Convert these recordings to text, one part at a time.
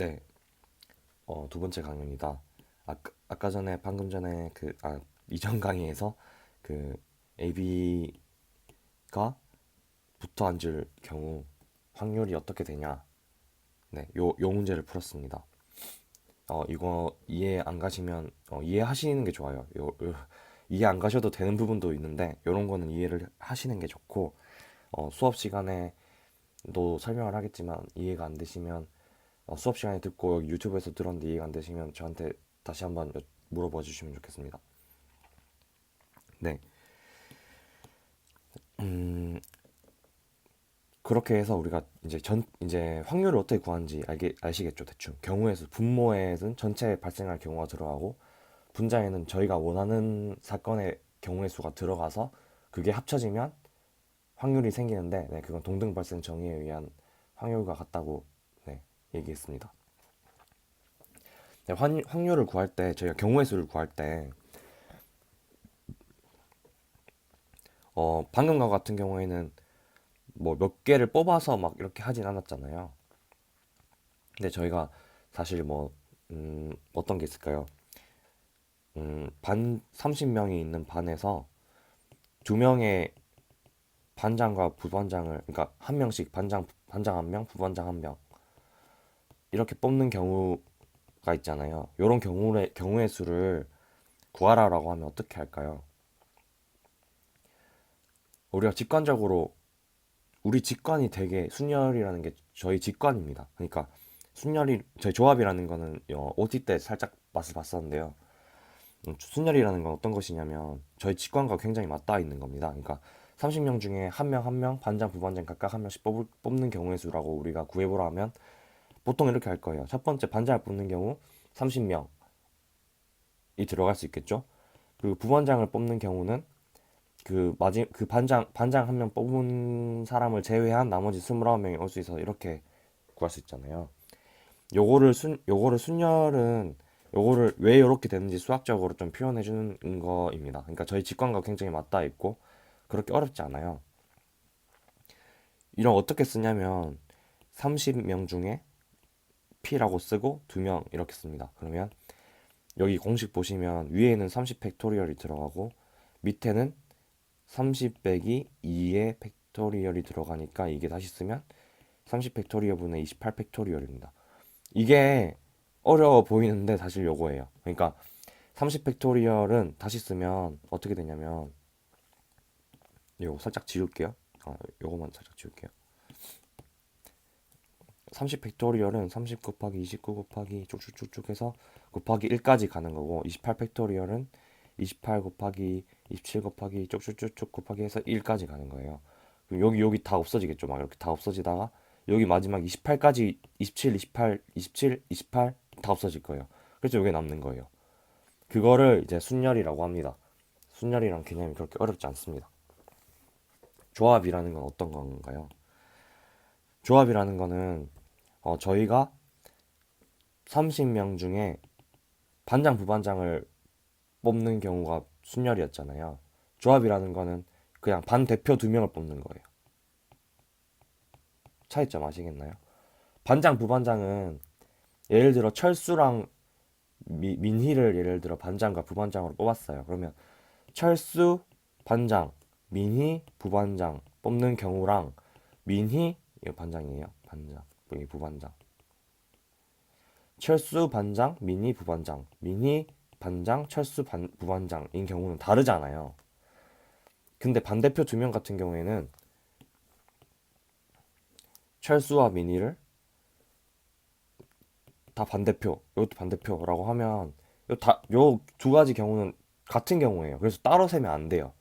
네, 두 번째 강의입니다. 아까 전에 방금 전에 이전 강의에서 그 AB가 붙어 앉을 경우 확률이 어떻게 되냐? 네, 요 문제를 풀었습니다. 이거 이해 안 가시면 이해하시는 게 좋아요. 이해 안 가셔도 되는 부분도 있는데 이런 거는 이해를 하시는 게 좋고 수업 시간에도 설명을 하겠지만 이해가 안 되시면 수업 시간에 듣고 유튜브에서 들었는데 이해가 안 되시면 저한테 다시 한번 물어봐 주시면 좋겠습니다. 네. 음, 그렇게 해서 우리가 이제 확률을 어떻게 구하는지 아시겠죠? 대충. 경우의 수, 분모에는 전체 발생할 경우가 들어가고, 분자에는 저희가 원하는 사건의 경우의 수가 들어가서 그게 합쳐지면 확률이 생기는데, 네, 그건 동등 발생 정의에 의한 확률과 같다고, 네, 얘기했습니다. 네, 확률을 구할 때, 저희가 경우의 수를 구할 때, 방금과 같은 경우에는 뭐 몇 개를 뽑아서 막 이렇게 하진 않았잖아요. 근데 저희가 사실 어떤 게 있을까요? 반 30명이 있는 반에서 두 명의 반장과 부반장을, 그러니까 한 명씩 반장 한 명, 부반장 한 명 이렇게 뽑는 경우가 있잖아요. 이런 경우의 수를 구하라라고 하면 어떻게 할까요? 우리가 직관적으로 우리 직관이 되게 순열이라는 게 저희 직관입니다. 그러니까 저희 조합이라는 거는 OT 때 살짝 맛을 봤었는데요. 순열이라는 건 어떤 것이냐면 저희 직관과 굉장히 맞닿아 있는 겁니다. 그러니까 30명 중에 한 명 한 명, 반장, 부반장 각각 한 명씩 뽑는 경우의 수라고 우리가 구해보라 하면 보통 이렇게 할 거예요. 첫 번째 반장을 뽑는 경우 30명이 들어갈 수 있겠죠. 그리고 부반장을 뽑는 경우는 그 반장 한 명 뽑은 사람을 제외한 나머지 29명이 올 수 있어서 이렇게 구할 수 있잖아요. 요거를 순열은 요거를 왜 이렇게 되는지 수학적으로 좀 표현해 주는 거입니다. 그러니까 저희 직관과 굉장히 맞닿아 있고 그렇게 어렵지 않아요. 이런 어떻게 쓰냐면 30명 중에 P라고 쓰고 2명 이렇게 씁니다. 그러면 여기 공식 보시면 위에는 30 팩토리얼이 들어가고 밑에는 30 빼기 2의 팩토리얼이 들어가니까 이게 다시 쓰면 30 팩토리얼 분의 28 팩토리얼입니다. 이게 어려워 보이는데 사실 요거예요. 그러니까 30 팩토리얼은 다시 쓰면 어떻게 되냐면 요거 살짝 지울게요. 요거만 살짝 지울게요. 30 팩토리얼은 30 곱하기 29 곱하기 쭉쭉쭉쭉 해서 곱하기 1까지 가는 거고 28 팩토리얼은 28 곱하기 27 곱하기 쭉쭉쭉쭉 곱하기 해서 1까지 가는 거예요. 그럼 여기 다 없어지겠죠. 막 이렇게 다 없어지다가 여기 마지막 28까지 27, 28, 27, 28 다 없어질 거예요. 그래서 여기 남는 거예요. 그거를 이제 순열이라고 합니다. 순열이란 개념이 그렇게 어렵지 않습니다. 조합이라는 건 어떤 건가요? 조합이라는 거는 저희가 30명 중에 반장, 부반장을 뽑는 경우가 순열이었잖아요. 조합이라는 거는 그냥 반 대표 2명을 뽑는 거예요. 차이점 아시겠나요? 반장, 부반장은 예를 들어 철수랑 민희를 예를 들어 반장과 부반장으로 뽑았어요. 그러면 철수, 반장, 민희, 부반장 뽑는 경우랑 민희, 이거 반장이에요. 반장, 여기 부반장. 철수, 반장, 민희, 부반장. 민희, 반장, 부반장인 경우는 다르잖아요. 근데 반대표 2명 같은 경우에는 철수와 민희를 다 반대표, 이것도 반대표라고 하면 요 두 가지 경우는 같은 경우예요. 그래서 따로 세면 안 돼요.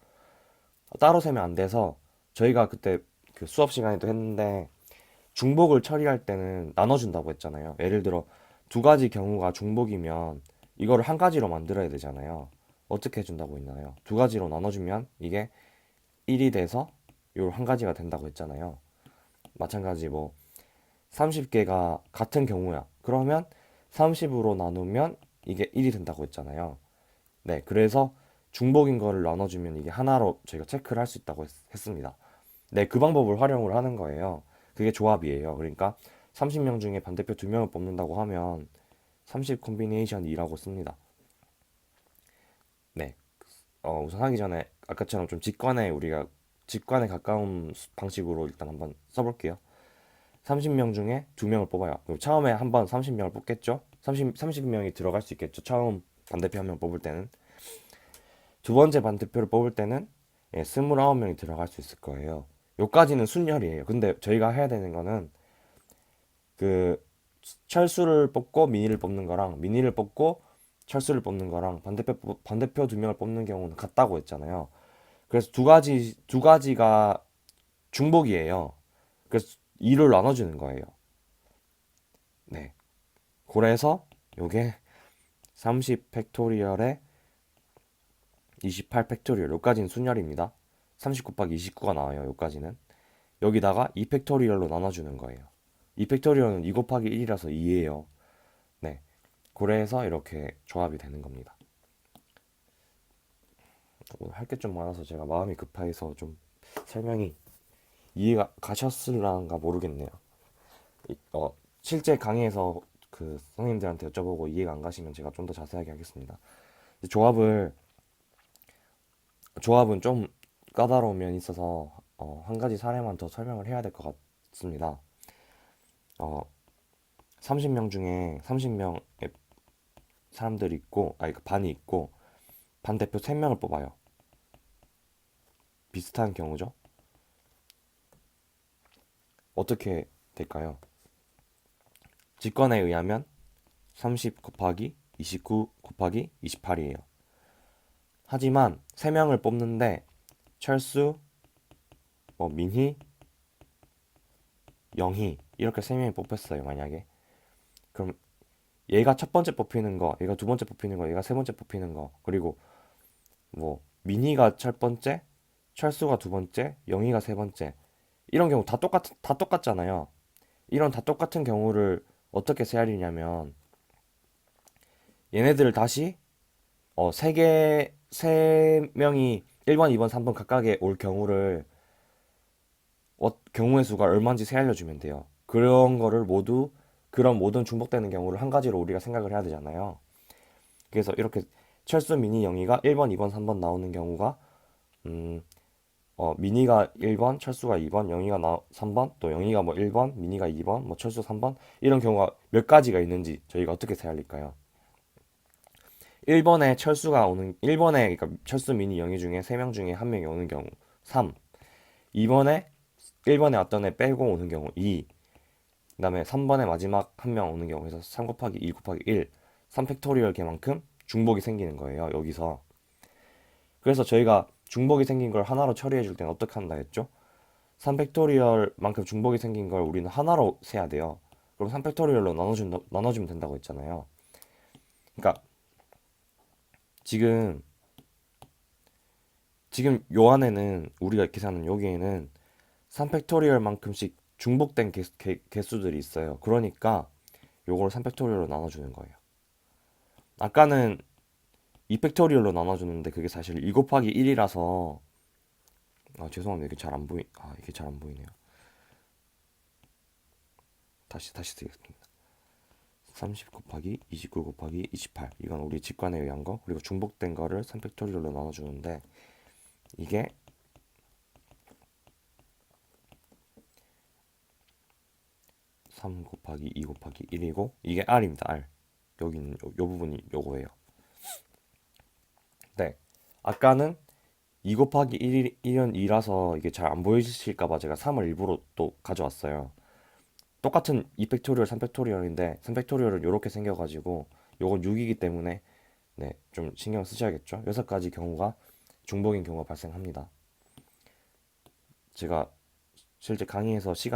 따로 세면 안 돼서 저희가 그때 그 수업 시간에도 했는데 중복을 처리할 때는 나눠준다고 했잖아요. 예를 들어 두 가지 경우가 중복이면 이거를 한 가지로 만들어야 되잖아요. 어떻게 해준다고 했나요? 두 가지로 나눠주면 이게 1이 돼서 요 한 가지가 된다고 했잖아요. 마찬가지 30개가 같은 경우야. 그러면 30으로 나누면 이게 1이 된다고 했잖아요. 네, 그래서 중복인 거를 나눠주면 이게 하나로 저희가 체크를 할 수 있다고 했습니다. 네, 그 방법을 활용을 하는 거예요. 그게 조합이에요. 그러니까 30명 중에 반대표 2명을 뽑는다고 하면 30 콤비네이션 2라고 씁니다. 네. 우선 하기 전에 아까처럼 좀 직관에 가까운 방식으로 일단 한번 써볼게요. 30명 중에 2명을 뽑아요. 그럼 처음에 한번 30명을 뽑겠죠? 30명이 들어갈 수 있겠죠? 처음 반대표 한 명 뽑을 때는. 두 번째 반대표를 뽑을 때는 29명이 들어갈 수 있을 거예요. 요까지는 순열이에요. 근데 저희가 해야 되는 거는 그 철수를 뽑고 미니를 뽑는 거랑 미니를 뽑고 철수를 뽑는 거랑 반대표 2명을 뽑는 경우는 같다고 했잖아요. 그래서 두 가지가 중복이에요. 그래서 2를 나눠주는 거예요. 네. 그래서 요게 30 팩토리얼에 28 팩토리얼 요까지는 순열입니다. 30 곱하기 29가 나와요. 요까지는. 여기다가 2 팩토리얼로 나눠주는 거예요. 2 팩토리얼은 2 곱하기 1이라서 2예요. 네. 그래서 이렇게 조합이 되는 겁니다. 할 게 좀 많아서 제가 마음이 급해서 좀 설명이 이해가 가셨을란가 모르겠네요. 실제 강의에서 그 선생님들한테 여쭤보고 이해가 안 가시면 제가 좀 더 자세하게 하겠습니다. 조합을 조합은 좀 까다로운 면이 있어서 한 가지 사례만 더 설명을 해야 될 것 같습니다. 어, 30명 중에 30명의 사람들이 있고, 그 반이 있고, 반대표 3명을 뽑아요. 비슷한 경우죠. 어떻게 될까요? 직관에 의하면 30 곱하기 29 곱하기 28이에요. 하지만 3명을 뽑는데 철수, 민희, 영희 이렇게 3명이 뽑혔어요. 만약에 그럼 얘가 첫 번째 뽑히는 거, 얘가 두 번째 뽑히는 거, 얘가 세 번째 뽑히는 거, 그리고 민희가 첫 번째, 철수가 두 번째, 영희가 세 번째. 이런 경우 다 똑같잖아요. 이런 다 똑같은 경우를 어떻게 세알이냐면 얘네들을 다시 세 명이 1번, 2번, 3번 각각에 올 경우를 경우의 수가 얼마인지 세알려주면 돼요. 그런 모든 중복되는 경우를 한 가지로 우리가 생각을 해야 되잖아요. 그래서 이렇게 철수, 미니, 영희가 1번, 2번, 3번 나오는 경우가 음, 미니가 1번, 철수가 2번, 3번, 또 영희가 1번, 미니가 2번, 철수 3번 이런 경우가 몇 가지가 있는지 저희가 어떻게 세알릴까요? 1번에 그러니까 철수, 미니, 영희 중에 3명 중에 1명이 오는 경우 3, 2번에 1번에 어떤 애 빼고 오는 경우 2, 그다음에 3번에 마지막 한 명 오는 경우 해서 3 곱하기 2 곱하기 1, 3팩토리얼 개만큼 중복이 생기는 거예요. 여기서. 그래서 저희가 중복이 생긴 걸 하나로 처리해 줄 때는 어떻게 한다 했죠? 3팩토리얼만큼 중복이 생긴 걸 우리는 하나로 세야 돼요. 그럼 3팩토리얼로 나눠주면 된다고 했잖아요. 그러니까 지금 요 안에는 우리가 계산한 여기에는 3팩토리얼만큼씩 중복된 개수들이 있어요. 그러니까 요걸 3팩토리얼로 나눠주는 거예요. 아까는 2팩토리얼로 나눠주는데 그게 사실 2 곱하기 1이라서 죄송합니다. 이게 잘 안 보이네요. 다시 쓰겠습니다. 30 곱하기 29 곱하기 28 이건 우리 직관에 의한 거 그리고 중복된 거를 3팩토리얼로 나눠주는데 이게 3 곱하기 2 곱하기 1이고 이게 R입니다. R 여기는 요 부분이 요거예요. 네, 아까는 2 곱하기 1은 2라서 이게 잘 안 보이실까봐 제가 3을 일부러 또 가져왔어요. 똑같은 2팩토리얼, 3팩토리얼인데 3팩토리얼은 이렇게 생겨가지고 요건 6이기 때문에 네, 좀 신경 쓰셔야겠죠. 6가지 경우가 중복인 경우가 발생합니다. 제가 실제 강의에서 시간